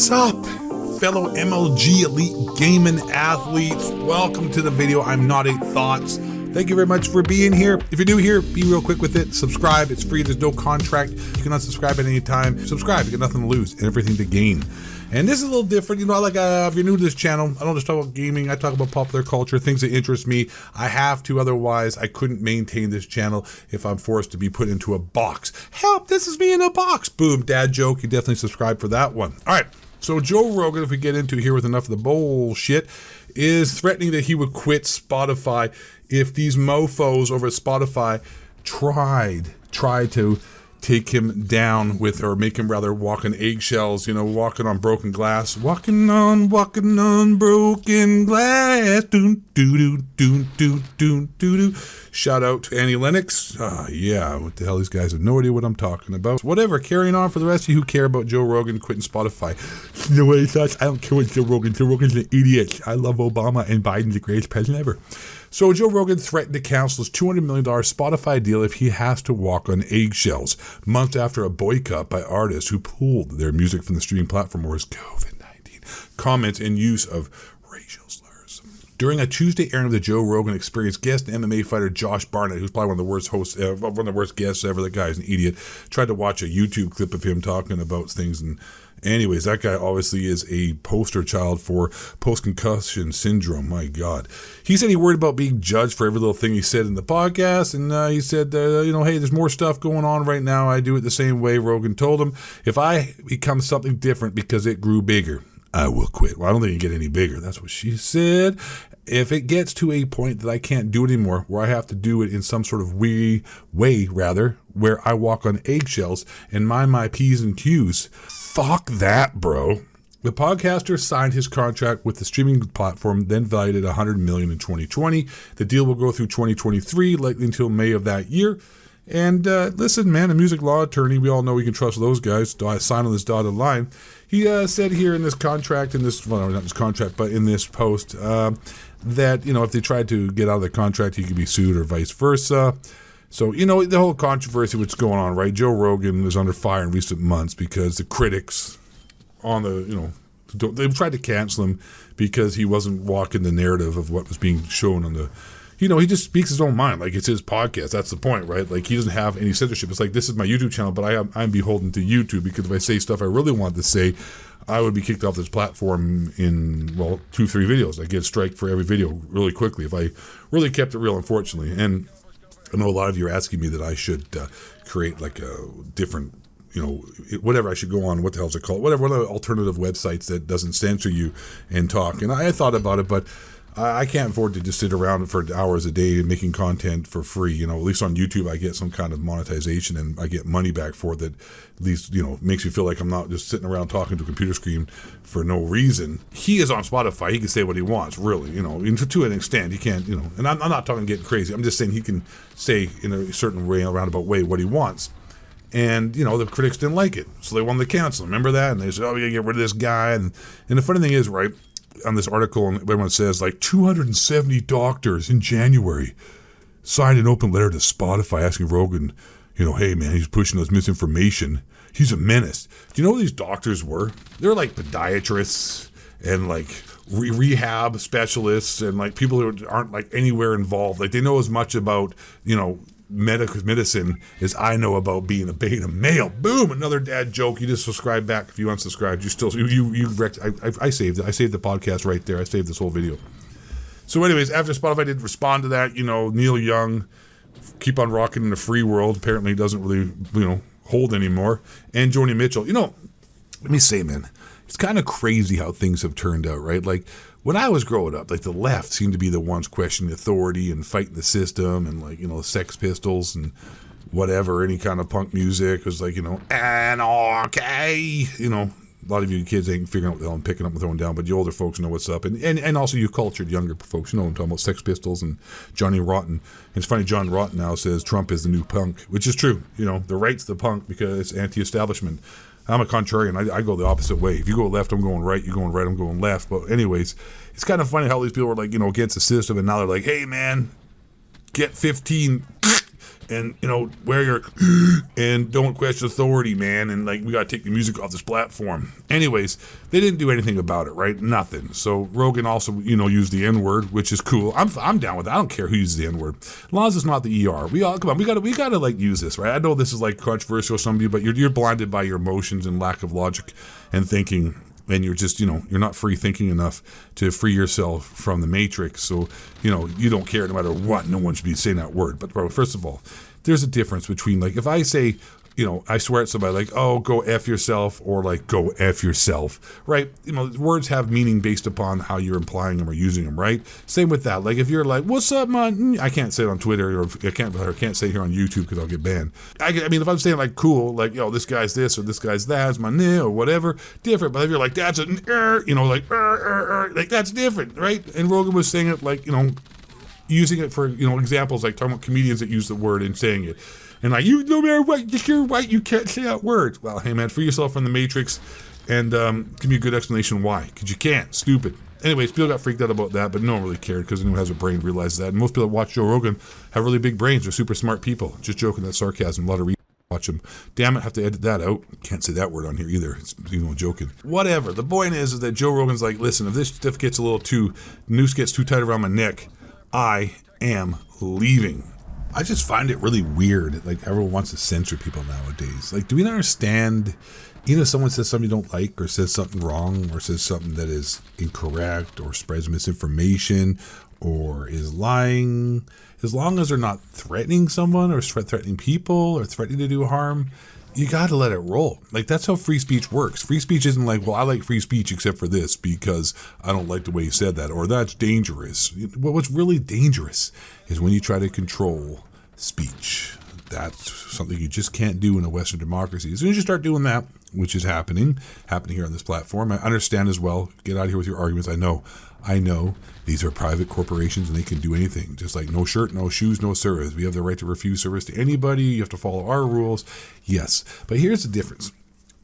What's up, fellow MLG Elite Gaming athletes? Welcome to the video. I'm Not 8 Thoughts. Thank you very much for being here. If you're new here, be real quick with it. Subscribe. It's free. There's no contract. You can unsubscribe at any time. Subscribe. You got nothing to lose and everything to gain. And this is a little different. You know, if you're new to this channel, I don't just talk about gaming. I talk about popular culture, things that interest me. I have to, otherwise I couldn't maintain this channel if I'm forced to be put into a box. Help, this is me in a box. Boom, dad joke. You definitely subscribe for that one. All right, so Joe Rogan, if we get into here with enough of the bullshit, is threatening that he would quit Spotify if these mofos over at Spotify tried to take him down with, or make him rather walk on eggshells, you know, walking on broken glass, walking on broken glass. Doon, doo, doo, doon, doo, doon, doo, doo. Shout out to Annie Lennox. Yeah, what the hell, these guys have no idea what I'm talking about. Whatever, carrying on for the rest of you who care about Joe Rogan quitting Spotify. You know what he thought? I don't care what Joe Rogan. Joe Rogan's an idiot. I love Obama, and Biden's the greatest president ever. So Joe Rogan threatened to cancel his $200 million Spotify deal if he has to walk on eggshells, months after a boycott by artists who pulled their music from the streaming platform over his COVID-19 comments and use of racial slurs. During a Tuesday airing of the Joe Rogan Experience, guest MMA fighter Josh Barnett, who's probably one of the worst hosts, one of the worst guests ever, the guy's an idiot, tried to watch a YouTube clip of him talking about things, and anyways, that guy obviously is a poster child for post-concussion syndrome. My God. He said he worried about being judged for every little thing he said in the podcast. And he said, hey, there's more stuff going on right now. I do it the same way. Rogan told him, if I become something different because it grew bigger, I will quit. Well, I don't think it can get any bigger. That's what she said. If it gets to a point that I can't do it anymore, where I have to do it in some sort of way, where I walk on eggshells and mind my P's and Q's, fuck that, bro. The podcaster signed his contract with the streaming platform, then valued at $100 million in 2020. The deal will go through 2023, likely until May of that year. And listen, man, a music law attorney, we all know we can trust those guys. Sign on this dotted line. He said here in this contract, not this contract, but in this post, that, if they tried to get out of the contract, he could be sued or vice versa. So, the whole controversy what's going on, right? Joe Rogan is under fire in recent months because the critics on they've tried to cancel him because he wasn't walking the narrative of what was being shown on the, he just speaks his own mind. Like, it's his podcast. That's the point, right? Like, he doesn't have any censorship. It's like, this is my YouTube channel, but I'm beholden to YouTube, because if I say stuff I really want to say, I would be kicked off this platform in, 2-3 videos. I get a strike for every video really quickly if I really kept it real, unfortunately. And I know a lot of you are asking me that I should create like a different, whatever I should go on, what the hell is it called? Whatever alternative websites that doesn't censor you and talk. And I thought about it, but I can't afford to just sit around for hours a day making content for free. At least on YouTube, I get some kind of monetization and I get money back for it that at least, makes me feel like I'm not just sitting around talking to a computer screen for no reason. He is on Spotify. He can say what he wants, really, to an extent. He can't, and I'm not talking getting crazy. I'm just saying he can say in a certain way, a roundabout way, what he wants. And, the critics didn't like it. So they wanted to cancel him. Remember that? And they said, we got to get rid of this guy. And the funny thing is, right, on this article, and everyone says, like, 270 doctors in January signed an open letter to Spotify asking Rogan, hey, man, he's pushing us misinformation. He's a menace. Do you know what these doctors were? They're like podiatrists and like rehab specialists and like people who aren't like anywhere involved. Like, they know as much about, medicine as I know about being a beta male. Boom, another dad joke. You just subscribe back. If you unsubscribed, I saved it. I saved the podcast right there. I saved this whole video. So anyways, after Spotify did respond to that, Neil Young, keep on rocking in the free world, apparently doesn't really, hold anymore. And Joni Mitchell, let me say, man, it's kind of crazy how things have turned out, right? Like, when I was growing up, like, the left seemed to be the ones questioning authority and fighting the system, and like, Sex Pistols and whatever, any kind of punk music was like, anarchy, a lot of you kids ain't figuring out what the hell I'm picking up and throwing down, but you older folks know what's up. And also you cultured younger folks, I'm talking about Sex Pistols and Johnny Rotten. And it's funny, John Rotten now says Trump is the new punk, which is true. The right's the punk because it's anti-establishment. I'm a contrarian. I go the opposite way. If you go left, I'm going right. You're going right, I'm going left. But anyways, it's kind of funny how these people are like, against the system, and now they're like, hey, man, get 15 and wear your and don't question authority, man, and like we gotta take the music off this platform. Anyways, they didn't do anything about it, right? Nothing. So Rogan also used the N-word, which is cool. I'm down with that. I don't care who uses the N-word, as long as it's not the ER. We gotta like use this, right? I know this is like controversial to some of you, but you're blinded by your emotions and lack of logic and thinking, and you're just you're not free thinking enough to free yourself from the matrix. So you don't care no matter what. No one should be saying that word. But bro, first of all, there's a difference between, like, if I say, I swear at somebody, like, oh, go F yourself, or like, go F yourself, right? Words have meaning based upon how you're implying them or using them, right? Same with that. Like, if you're like, what's up, man? I can't say it on Twitter, or I can't say it here on YouTube because I'll get banned. I mean, if I'm saying like, cool, like, yo, this guy's this or this guy's that, it's my nigga or whatever, different. But if you're like, that's a, like, that's different, right? And Rogan was saying it like, using it for, examples, like talking about comedians that use the word and saying it. And like, no matter what, you're white, you can't say that word. Well, hey man, free yourself from the matrix, and give me a good explanation why. Because you can't. Stupid. Anyways, people got freaked out about that, but no one really cared because anyone who has a brain realizes that. And most people that watch Joe Rogan have really big brains. They're super smart people. Just joking, that's sarcasm. A lot of watch them. Damn it, have to edit that out. Can't say that word on here either. It's joking. Whatever. The point is that Joe Rogan's like, listen, if this stuff gets a little noose gets too tight around my neck, I am leaving. I just find it really weird. Like, everyone wants to censor people nowadays. Like, do we not understand, if someone says something you don't like, or says something wrong, or says something that is incorrect, or spreads misinformation, or is lying, as long as they're not threatening someone, or threatening people, or threatening to do harm, you got to let it roll. Like, that's how free speech works. Free speech isn't like, well, I like free speech except for this because I don't like the way you said that, or that's dangerous. What's really dangerous is when you try to control speech. That's something you just can't do in a Western democracy. As soon as you start doing that, which is happening here on this platform, I understand as well. Get out of here with your arguments. I know these are private corporations and they can do anything. Just like no shirt, no shoes, no service. We have the right to refuse service to anybody. You have to follow our rules. Yes. But here's the difference.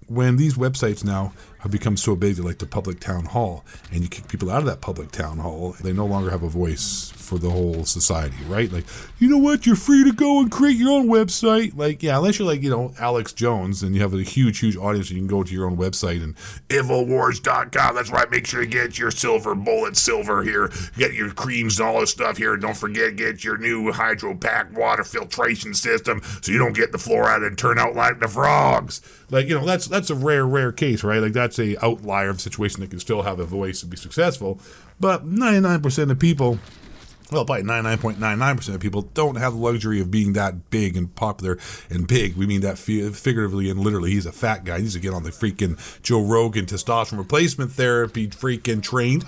When these websites now have become so big, like the public town hall, and you kick people out of that public town hall, they no longer have a voice for the whole society, right? Like, you know what? You're free to go and create your own website. Like, yeah, unless you're like, Alex Jones, and you have a huge audience, you can go to your own website and evilwars.com. That's right. Make sure you get your silver here. Get your creams and all this stuff here. Don't forget, get your new hydro pack water filtration system so you don't get the fluoride and turn out like the frogs. Like, that's a rare case, right? Like, that's a outlier of a situation that can still have a voice and be successful. But 99% of people, well, probably 99.99% of people don't have the luxury of being that big and popular and big. We mean that figuratively and literally. He's a fat guy. He needs to get on the freaking Joe Rogan testosterone replacement therapy freaking trained.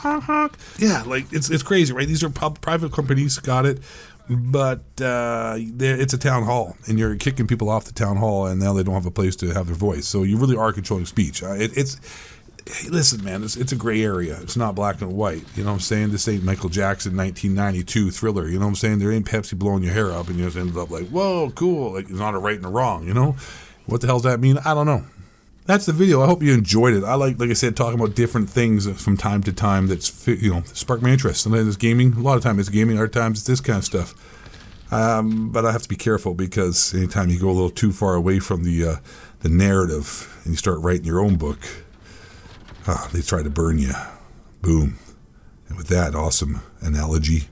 Yeah, like, it's crazy, right? These are private companies, got it. But it's a town hall, and you're kicking people off the town hall, and now they don't have a place to have their voice. So you really are controlling speech. Listen, man, it's a gray area. It's not black and white. You know what I'm saying? This ain't Michael Jackson 1992 Thriller. You know what I'm saying? There ain't Pepsi blowing your hair up, and you just ended up like, whoa, cool. Like, it's not a right and a wrong, What the hell does that mean? I don't know. That's the video. I hope you enjoyed it. I like I said, talking about different things from time to time that's, sparked my interest. Sometimes it's gaming. A lot of times it's gaming. Other times it's this kind of stuff. But I have to be careful because anytime you go a little too far away from the narrative and you start writing your own book, they try to burn you. Boom. And with that awesome analogy,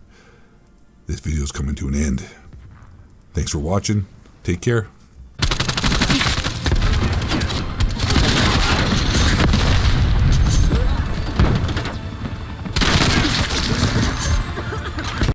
this video is coming to an end. Thanks for watching. Take care.